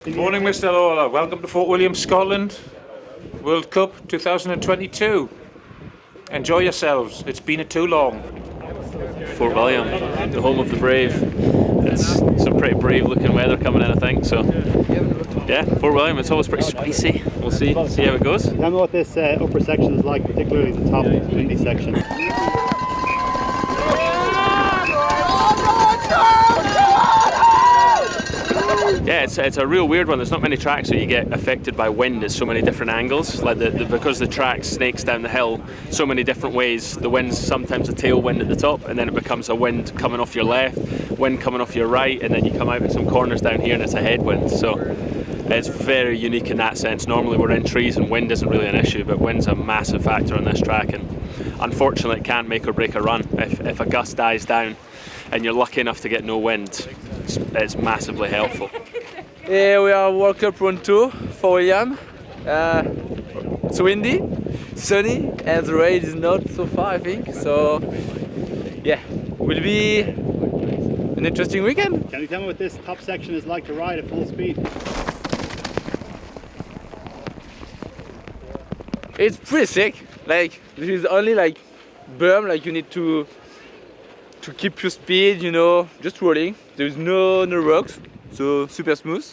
Good morning, Mr. Lawler. Welcome to Fort William, Scotland, World Cup 2022. Enjoy yourselves. It's been too long. Fort William, the home of the brave. It's some pretty brave looking weather coming in, I think. So, yeah, Fort William, it's always pretty spicy. We'll see how it goes. Tell me what this upper section is like, particularly the top windy section. Yeah, it's a real weird one. There's not many tracks that you get affected by wind at so many different angles. Like because the track snakes down the hill so many different ways. The wind's sometimes a tailwind at the top, and then it becomes a wind coming off your left, wind coming off your right, and then you come out in some corners down here and it's a headwind. So it's very unique in that sense. Normally we're in trees and wind isn't really an issue, but wind's a massive factor on this track, and unfortunately it can make or break a run. If a gust dies down and you're lucky enough to get no wind, it's massively helpful. Yeah, we are World Cup Round 2 for William. It's windy, sunny, and the rain is not so far, I think. So, yeah, will be an interesting weekend. Can you tell me what this top section is like to ride at full speed? It's pretty sick. Like, this is only like berm, like you need to keep your speed, you know, just rolling. There is no rocks, so super smooth.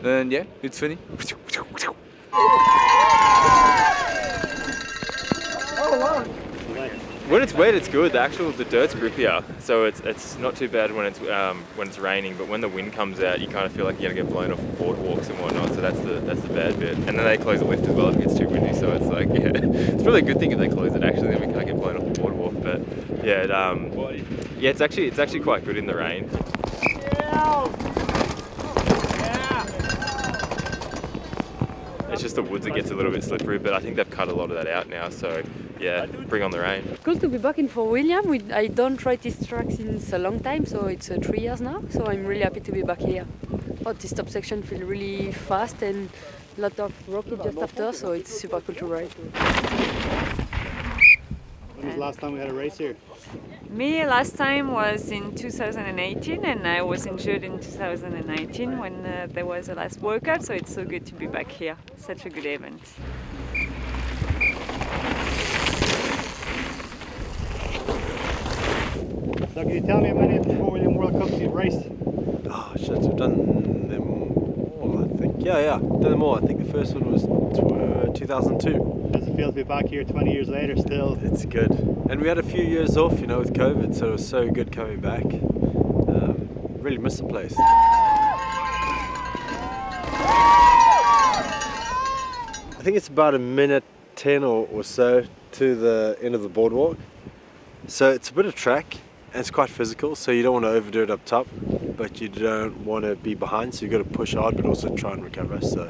And yeah, it's funny. When it's wet, it's good. The dirt's grippier, so it's not too bad when it's raining. But when the wind comes out, you kind of feel like you're gonna get blown off boardwalks and whatnot. So that's the bad bit. And then they close the lift as well if it gets too windy. So it's like, yeah, it's probably a good thing if they close it actually. Then we can't get blown off the boardwalk. But yeah, it's actually quite good in the rain. It's just the woods that gets a little bit slippery, but I think they've cut a lot of that out now, so yeah, bring on the rain. Cool to be back in Fort William. I don't ride this track since a long time, so it's 3 years now, so I'm really happy to be back here. Oh, this top section feels really fast and a lot of rocky just after, so it's super cool to ride. When was the last time we had a race here? Me, last time was in 2018, and I was injured in 2019 when there was the last World Cup, so it's so good to be back here. Such a good event. So can you tell me how many of the Fort William World Cups you've raced? Oh shit, I've done them all, I think. Yeah, done them all. I think the first one was 2002. Does it feel to be back here 20 years later still? It's good. And we had a few years off, you know, with COVID, so it was so good coming back. Really missed the place. I think it's about a minute 10 or so to the end of the boardwalk. So it's a bit of track and it's quite physical, so you don't want to overdo it up top, but you don't want to be behind, so you've got to push hard but also try and recover. So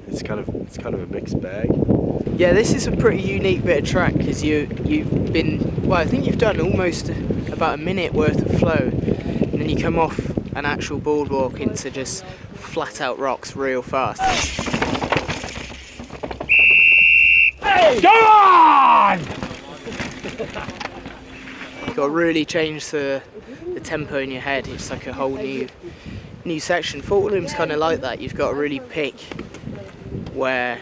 it's kind of a mixed bag. Yeah, this is a pretty unique bit of track because you've been, well, I think you've done almost about a minute worth of flow, and then you come off an actual boardwalk into just flat out rocks real fast. Hey, go on! You've got to really change the tempo in your head. It's like a whole new section. Fort William's kind of like that. You've got to really pick where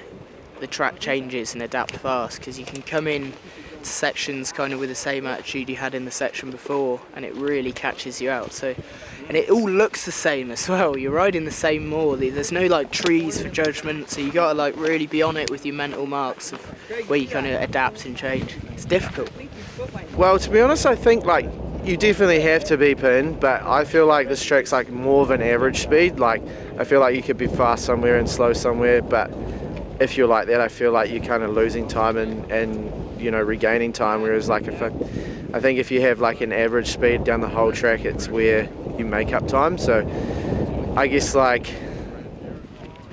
the track changes and adapt fast, because you can come in to sections kind of with the same attitude you had in the section before and it really catches you out. So, and it all looks the same as well. You're riding the same moor. There's no like trees for judgment, so you got to like really be on it with your mental marks of where you kind of adapt and change. It's difficult. Well, to be honest, I think like you definitely have to be pinned, but I feel like this track's like more of an average speed. Like I feel like you could be fast somewhere and slow somewhere, but if you're like that, I feel like you're kind of losing time and you know, regaining time. Whereas like I think if you have like an average speed down the whole track, it's where you make up time. So I guess like,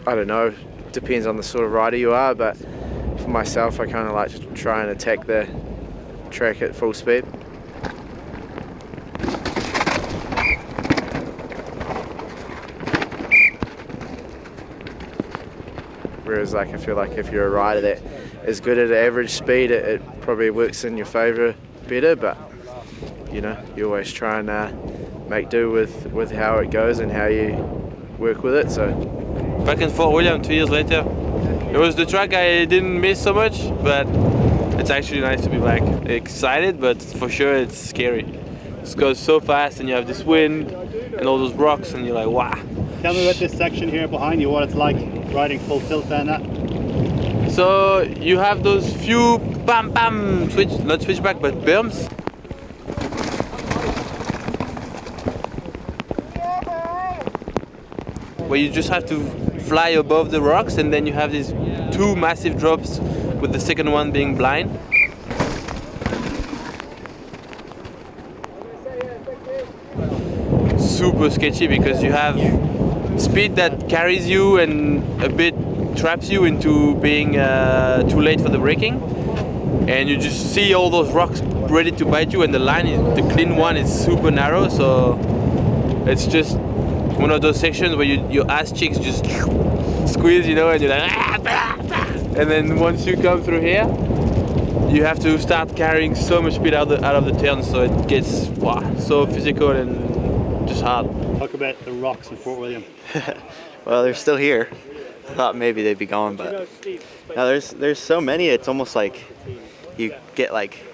I don't know, depends on the sort of rider you are, but for myself, I kind of like to try and attack the track at full speed. Whereas like I feel like if you're a rider that is good at average speed, it probably works in your favour better, but you know, you always try and make do with how it goes and how you work with it. So back in Fort William 2 years later. It was the track I didn't miss so much, but it's actually nice to be back. Excited, but for sure it's scary. It goes so fast and you have this wind and all those rocks and you're like, wow. Tell me about this section here behind you, what it's like riding full tilt and that. So you have those few bam bam not switchback but berms. Where you just have to fly above the rocks, and then you have these two massive drops with the second one being blind. Super sketchy because you have speed that carries you and a bit traps you into being too late for the braking, and you just see all those rocks ready to bite you, and the line is, the clean one is super narrow, so it's just one of those sections where your ass cheeks just squeeze, you know, and you're like, and then once you come through here, you have to start carrying so much speed out of the turn, so it gets so physical and just hard. Talk about the rocks in Fort William. Well, they're still here. I thought maybe they'd be gone, but no, there's so many. It's almost like you get like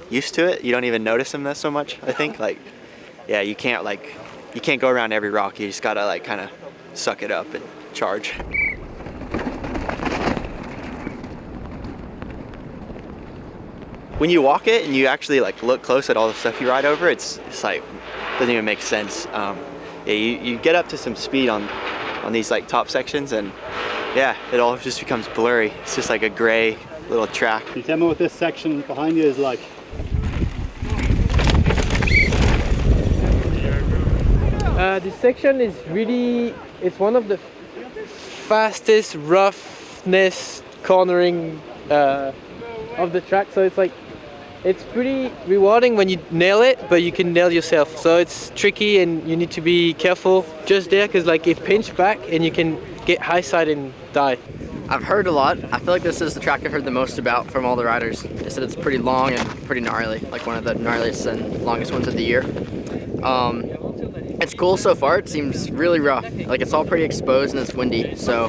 used to it. You don't even notice them so much. I think you can't go around every rock. You just gotta like kind of suck it up and charge. When you walk it and you actually like look close at all the stuff you ride over, it's like doesn't even make sense. You get up to some speed on these like top sections, and yeah, it all just becomes blurry. It's just like a gray little track. Can you tell me what this section behind you is like? This section is really, it's one of the fastest roughness cornering of the track, so it's pretty rewarding when you nail it, but you can nail yourself, so it's tricky and you need to be careful just there, because like it pinch back and you can get high side and die. I've heard a lot. I feel like this is the track I've heard the most about from all the riders. They said it's pretty long and pretty gnarly, like one of the gnarliest and longest ones of the year. It's cool so far. It seems really rough. Like it's all pretty exposed and it's windy, so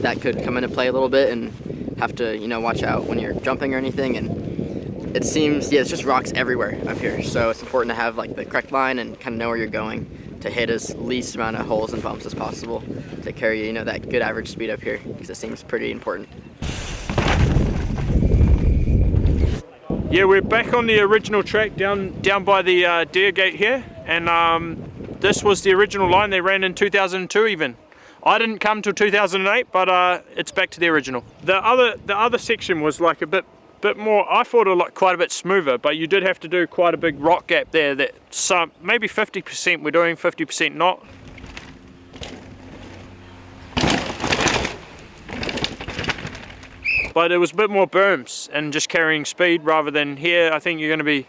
that could come into play a little bit and have to, watch out when you're jumping or anything. And it seems, it's just rocks everywhere up here. So it's important to have like the correct line and kind of know where you're going to hit as least amount of holes and bumps as possible to carry, that good average speed up here, because it seems pretty important. Yeah, we're back on the original track down by the deer gate here, and this was the original line they ran in 2002 even. I didn't come till 2008, but it's back to the original. The other section was like a bit more, I thought it looked quite a bit smoother, but you did have to do quite a big rock gap there that maybe 50% we're doing, 50% not. But it was a bit more berms and just carrying speed rather than here. I think you're going to be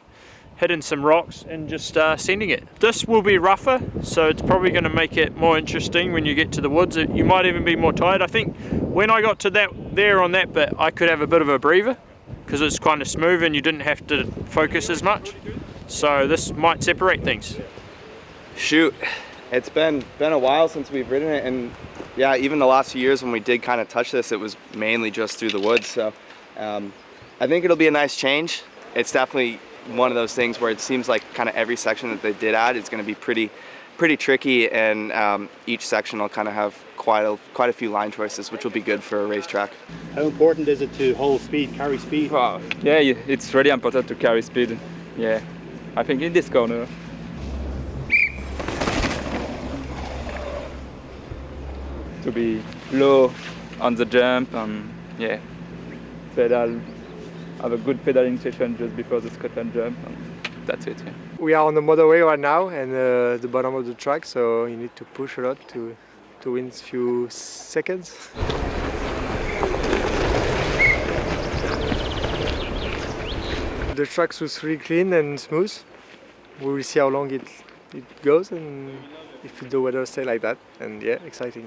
hitting some rocks and just sending it. This will be rougher, so it's probably going to make it more interesting when you get to the woods. You might even be more tired. I think when I got to there on that bit, I could have a bit of a breather because it's kind of smooth and you didn't have to focus as much. So this might separate things. Shoot, it's been a while since we've ridden it, and yeah, even the last few years when we did kind of touch this, it was mainly just through the woods. So I think it'll be a nice change. It's definitely one of those things where it seems like kind of every section that they did add is going to be pretty tricky, and each section will kind of have quite a few line choices, which will be good for a racetrack. How important is it to hold speed, carry speed? Wow. Yeah, it's really important to carry speed. Yeah, I think in this corner. To be low on the jump and yeah, have a good pedaling session just before the Scotland jump, and that's it. Yeah. We are on the motorway right now and the bottom of the track, so you need to push a lot to win a few seconds. The track was really clean and smooth. We will see how long it goes and if the weather stays like that, and yeah, exciting.